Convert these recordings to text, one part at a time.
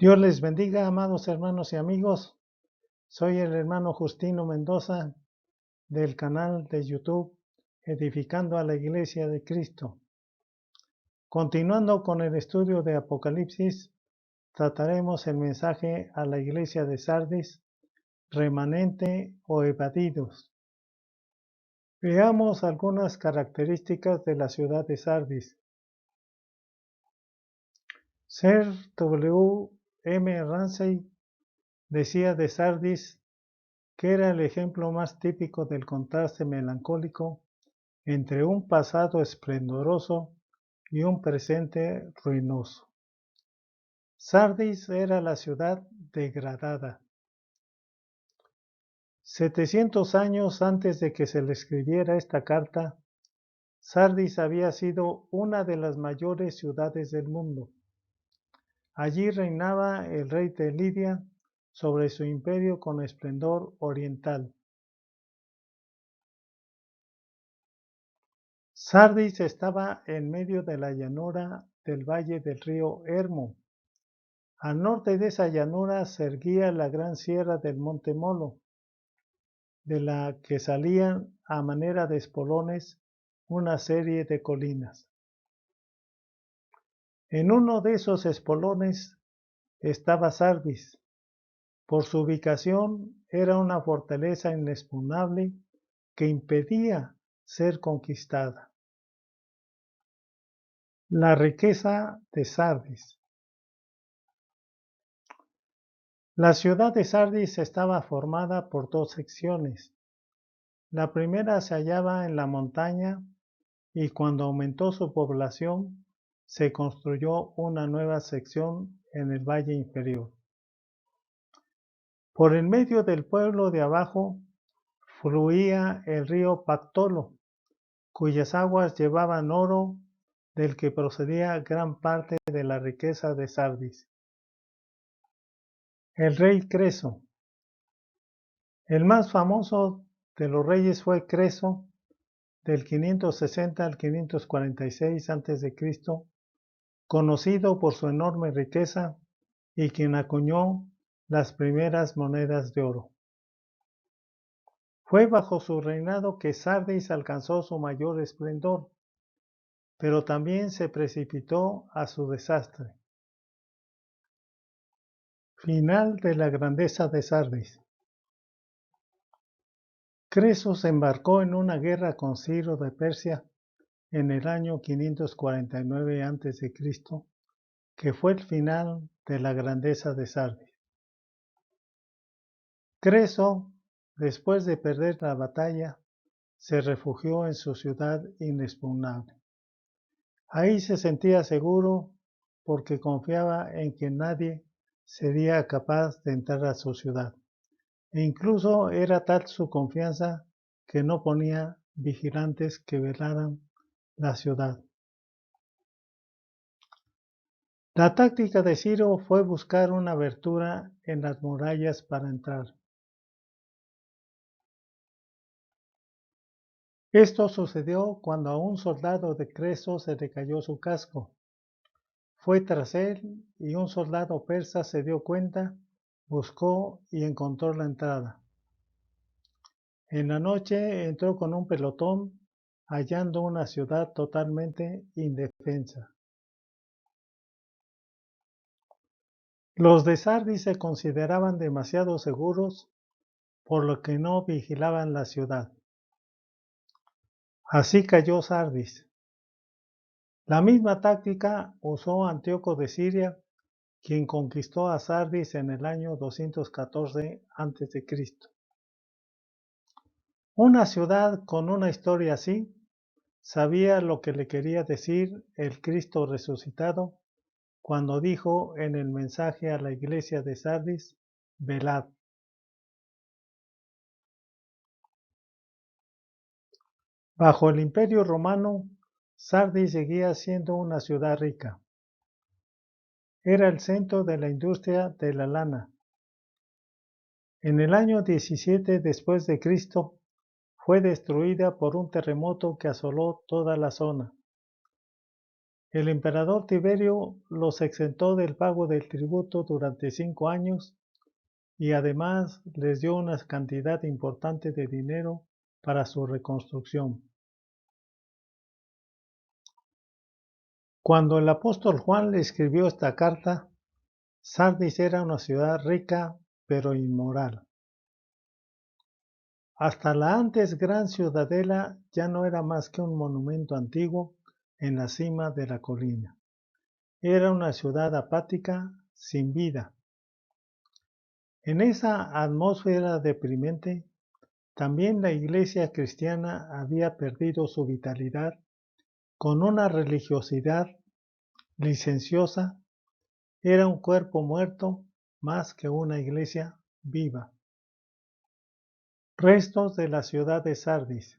Dios les bendiga, amados hermanos y amigos. Soy el hermano Justino Mendoza del canal de YouTube Edificando a la Iglesia de Cristo. Continuando con el estudio de Apocalipsis, trataremos el mensaje a la iglesia de Sardis, remanente o evadidos. Veamos algunas características de la ciudad de Sardis. Sir W. M. Ramsay decía de Sardis que era el ejemplo más típico del contraste melancólico entre un pasado esplendoroso y un presente ruinoso. Sardis era la ciudad degradada. 700 años antes de que se le escribiera esta carta, Sardis había sido una de las mayores ciudades del mundo. Allí reinaba el rey de Lidia sobre su imperio con esplendor oriental. Sardis estaba en medio de la llanura del valle del río Hermo. Al norte de esa llanura se erguía la gran sierra del Monte Molo, de la que salían a manera de espolones una serie de colinas. En uno de esos espolones estaba Sardis. Por su ubicación era una fortaleza inexpugnable que impedía ser conquistada. La riqueza de Sardis. La ciudad de Sardis estaba formada por dos secciones. La primera se hallaba en la montaña y cuando aumentó su población se construyó una nueva sección en el valle inferior. Por el medio del pueblo de abajo fluía el río Pactolo, cuyas aguas llevaban oro del que procedía gran parte de la riqueza de Sardis. El rey Creso. El más famoso de los reyes fue Creso, del 560 al 546 a.C., conocido por su enorme riqueza y quien acuñó las primeras monedas de oro. Fue bajo su reinado que Sardis alcanzó su mayor esplendor, pero también se precipitó a su desastre. Final de la grandeza de Sardis. Creso se embarcó en una guerra con Ciro de Persia en el año 549 a.C., que fue el final de la grandeza de Sardis. Creso, después de perder la batalla, se refugió en su ciudad inexpugnable. Ahí se sentía seguro porque confiaba en que nadie sería capaz de entrar a su ciudad. E incluso era tal su confianza que no ponía vigilantes que velaran la ciudad. La táctica de Ciro fue buscar una abertura en las murallas para entrar. Esto sucedió cuando a un soldado de Creso se le cayó su casco. Fue tras él y un soldado persa se dio cuenta, buscó y encontró la entrada. En la noche entró con un pelotón, hallando una ciudad totalmente indefensa. Los de Sardis se consideraban demasiado seguros, por lo que no vigilaban la ciudad. Así cayó Sardis. La misma táctica usó Antíoco de Siria, quien conquistó a Sardis en el año 214 a.C. Una ciudad con una historia así sabía lo que le quería decir el Cristo resucitado cuando dijo en el mensaje a la iglesia de Sardis: velad. Bajo el Imperio Romano, Sardis seguía siendo una ciudad rica. Era el centro de la industria de la lana. En el año 17 después de Cristo, fue destruida por un terremoto que asoló toda la zona. El emperador Tiberio los exentó del pago del tributo durante 5 años y además les dio una cantidad importante de dinero para su reconstrucción. Cuando el apóstol Juan le escribió esta carta, Sardis era una ciudad rica pero inmoral. Hasta la antes gran ciudadela ya no era más que un monumento antiguo en la cima de la colina. Era una ciudad apática, sin vida. En esa atmósfera deprimente, también la iglesia cristiana había perdido su vitalidad con una religiosidad licenciosa. Era un cuerpo muerto más que una iglesia viva. Restos de la ciudad de Sardis.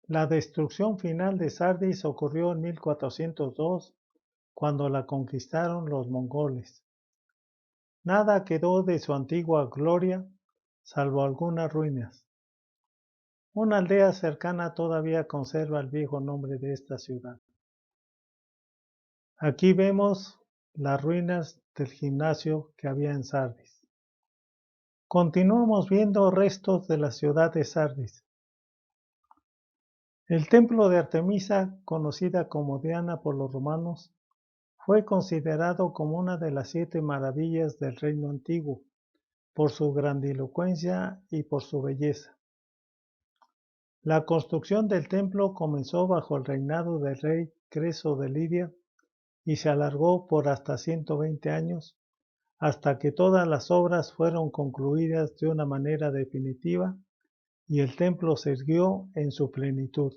La destrucción final de Sardis ocurrió en 1402, cuando la conquistaron los mongoles. Nada quedó de su antigua gloria, salvo algunas ruinas. Una aldea cercana todavía conserva el viejo nombre de esta ciudad. Aquí vemos las ruinas del gimnasio que había en Sardis. Continuamos viendo restos de la ciudad de Sardis. El templo de Artemisa, conocida como Diana por los romanos, fue considerado como una de las 7 maravillas del reino antiguo, por su grandilocuencia y por su belleza. La construcción del templo comenzó bajo el reinado del rey Creso de Lidia y se alargó por hasta 120 años, hasta que todas las obras fueron concluidas de una manera definitiva y el templo se erguió en su plenitud.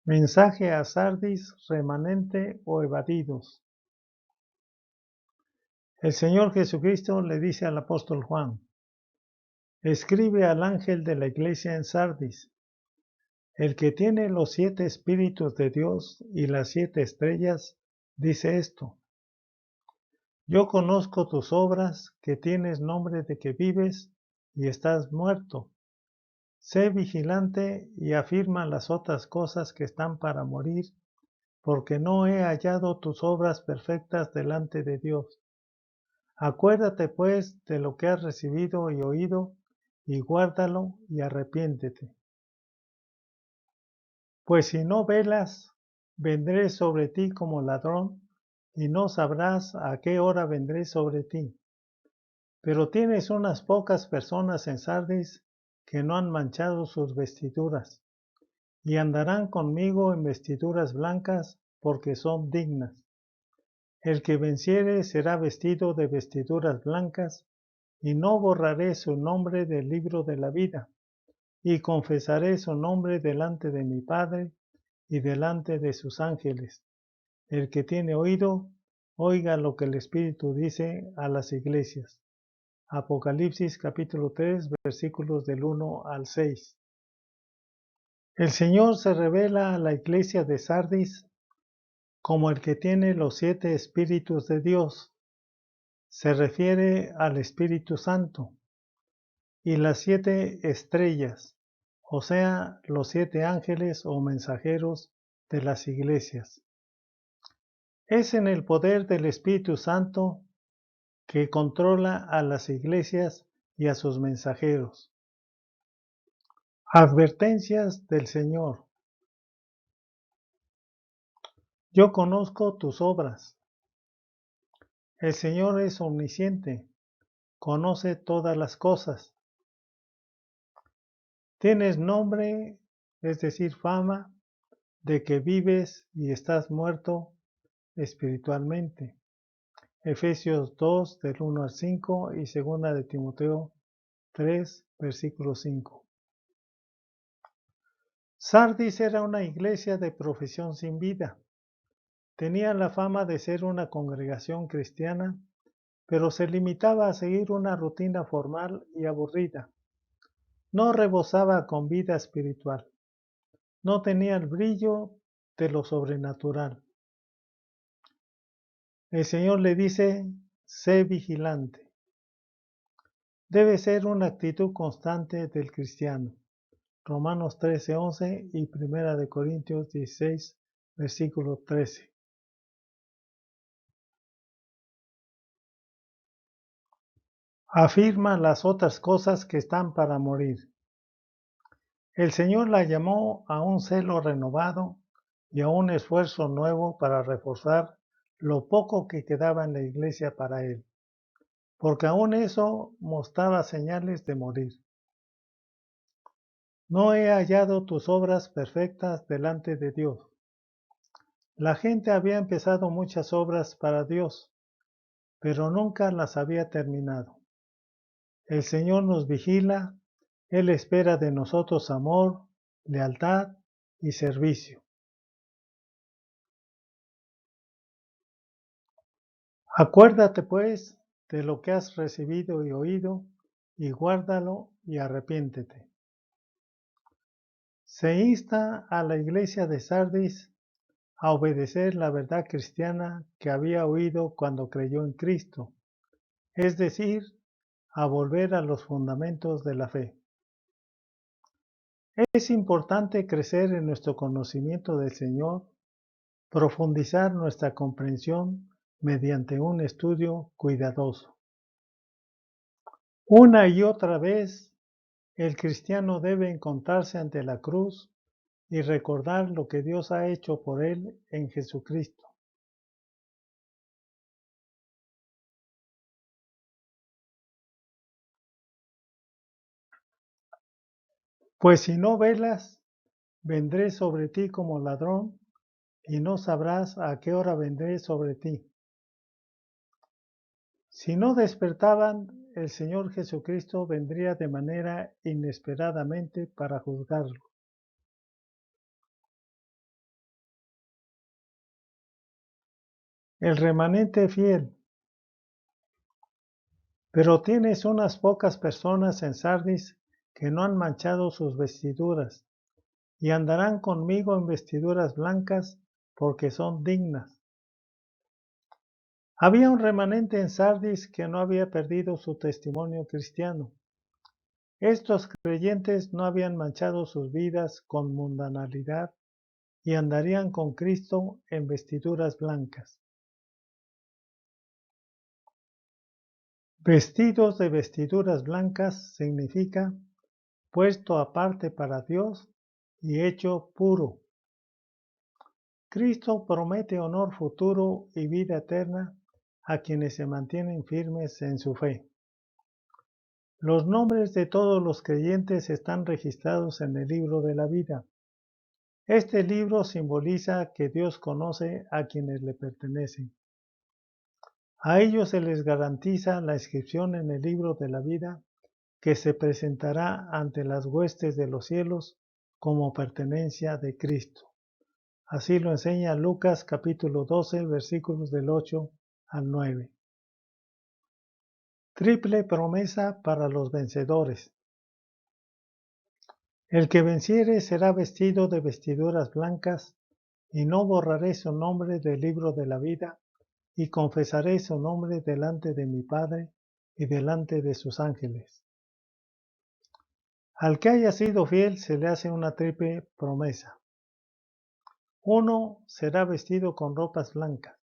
Mensaje a Sardis, remanente o evadidos. El Señor Jesucristo le dice al apóstol Juan: escribe al ángel de la iglesia en Sardis: el que tiene los 7 espíritus de Dios y las 7 estrellas, dice esto: yo conozco tus obras, que tienes nombre de que vives y estás muerto. Sé vigilante y afirma las otras cosas que están para morir, porque no he hallado tus obras perfectas delante de Dios. Acuérdate pues de lo que has recibido y oído, y guárdalo y arrepiéntete. Pues si no velas, vendré sobre ti como ladrón, y no sabrás a qué hora vendré sobre ti. Pero tienes unas pocas personas en Sardis que no han manchado sus vestiduras, y andarán conmigo en vestiduras blancas, porque son dignas. El que venciere será vestido de vestiduras blancas, y no borraré su nombre del libro de la vida, y confesaré su nombre delante de mi Padre y delante de sus ángeles. El que tiene oído, oiga lo que el Espíritu dice a las iglesias. Apocalipsis capítulo 3, versículos del 1 al 6. El Señor se revela a la iglesia de Sardis como el que tiene los 7 espíritus de Dios. Se refiere al Espíritu Santo. Y las 7 estrellas, o sea, los 7 ángeles o mensajeros de las iglesias. Es en el poder del Espíritu Santo que controla a las iglesias y a sus mensajeros. Advertencias del Señor. Yo conozco tus obras. El Señor es omnisciente, conoce todas las cosas. Tienes nombre, es decir, fama, de que vives y estás muerto espiritualmente. Efesios 2, del 1 al 5 y 2 de Timoteo 3, versículo 5. Sardis era una iglesia de profesión sin vida. Tenía la fama de ser una congregación cristiana, pero se limitaba a seguir una rutina formal y aburrida. No rebosaba con vida espiritual. No tenía el brillo de lo sobrenatural. El Señor le dice: sé vigilante. Debe ser una actitud constante del cristiano. Romanos 13:11 y Primera de Corintios 16, versículo 13. Afirma las otras cosas que están para morir. El Señor la llamó a un celo renovado y a un esfuerzo nuevo para reforzar lo poco que quedaba en la iglesia para Él, porque aún eso mostraba señales de morir. No he hallado tus obras perfectas delante de Dios. La gente había empezado muchas obras para Dios, pero nunca las había terminado. El Señor nos vigila, Él espera de nosotros amor, lealtad y servicio. Acuérdate pues de lo que has recibido y oído, y guárdalo y arrepiéntete. Se insta a la iglesia de Sardis a obedecer la verdad cristiana que había oído cuando creyó en Cristo, es decir, a volver a los fundamentos de la fe. Es importante crecer en nuestro conocimiento del Señor, profundizar nuestra comprensión mediante un estudio cuidadoso. Una y otra vez, el cristiano debe encontrarse ante la cruz y recordar lo que Dios ha hecho por él en Jesucristo. Pues si no velas, vendré sobre ti como ladrón, y no sabrás a qué hora vendré sobre ti. Si no despertaban, el Señor Jesucristo vendría de manera inesperadamente para juzgarlo. El remanente fiel. Pero tienes unas pocas personas en Sardis que no han manchado sus vestiduras, y andarán conmigo en vestiduras blancas, porque son dignas. Había un remanente en Sardis que no había perdido su testimonio cristiano. Estos creyentes no habían manchado sus vidas con mundanalidad y andarían con Cristo en vestiduras blancas. Vestidos de vestiduras blancas significa puesto aparte para Dios y hecho puro. Cristo promete honor futuro y vida eterna a quienes se mantienen firmes en su fe. Los nombres de todos los creyentes están registrados en el libro de la vida. Este libro simboliza que Dios conoce a quienes le pertenecen. A ellos se les garantiza la inscripción en el libro de la vida que se presentará ante las huestes de los cielos como pertenencia de Cristo. Así lo enseña Lucas capítulo 12, versículos del 8 al 9. Triple promesa para los vencedores. El que venciere será vestido de vestiduras blancas, y no borraré su nombre del libro de la vida, y confesaré su nombre delante de mi Padre y delante de sus ángeles. Al que haya sido fiel se le hace una triple promesa. Uno, será vestido con ropas blancas.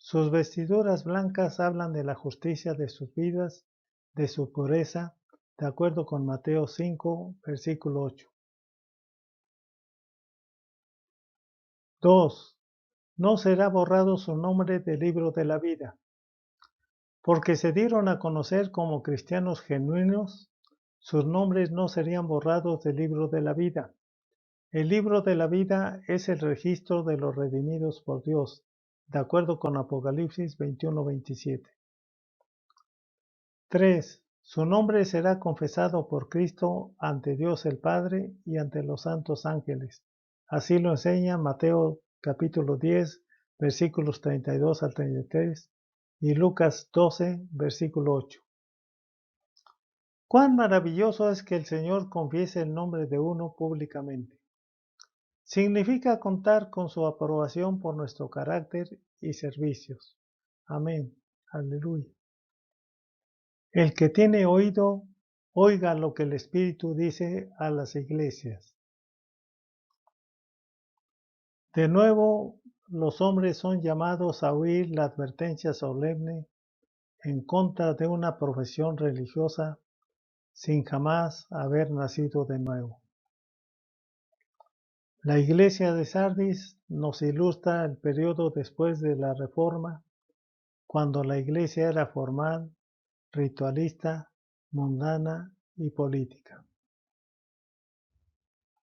Sus vestiduras blancas hablan de la justicia de sus vidas, de su pureza, de acuerdo con Mateo 5, versículo 8. 2. No será borrado su nombre del libro de la vida. Porque se dieron a conocer como cristianos genuinos, sus nombres no serían borrados del libro de la vida. El libro de la vida es el registro de los redimidos por Dios, de acuerdo con Apocalipsis 21-27. 3. Su nombre será confesado por Cristo ante Dios el Padre y ante los santos ángeles. Así lo enseña Mateo capítulo 10, versículos 32 al 33 y Lucas 12, versículo 8. Cuán maravilloso es que el Señor confiese el nombre de uno públicamente. Significa contar con su aprobación por nuestro carácter y servicios. Amén. Aleluya. El que tiene oído, Oiga lo que el Espíritu dice a las iglesias. De nuevo, los hombres son llamados a oír la advertencia solemne en contra de una profesión religiosa sin jamás haber nacido de nuevo. La iglesia de Sardis nos ilustra el periodo después de la Reforma, cuando la iglesia era formal, ritualista, mundana y política.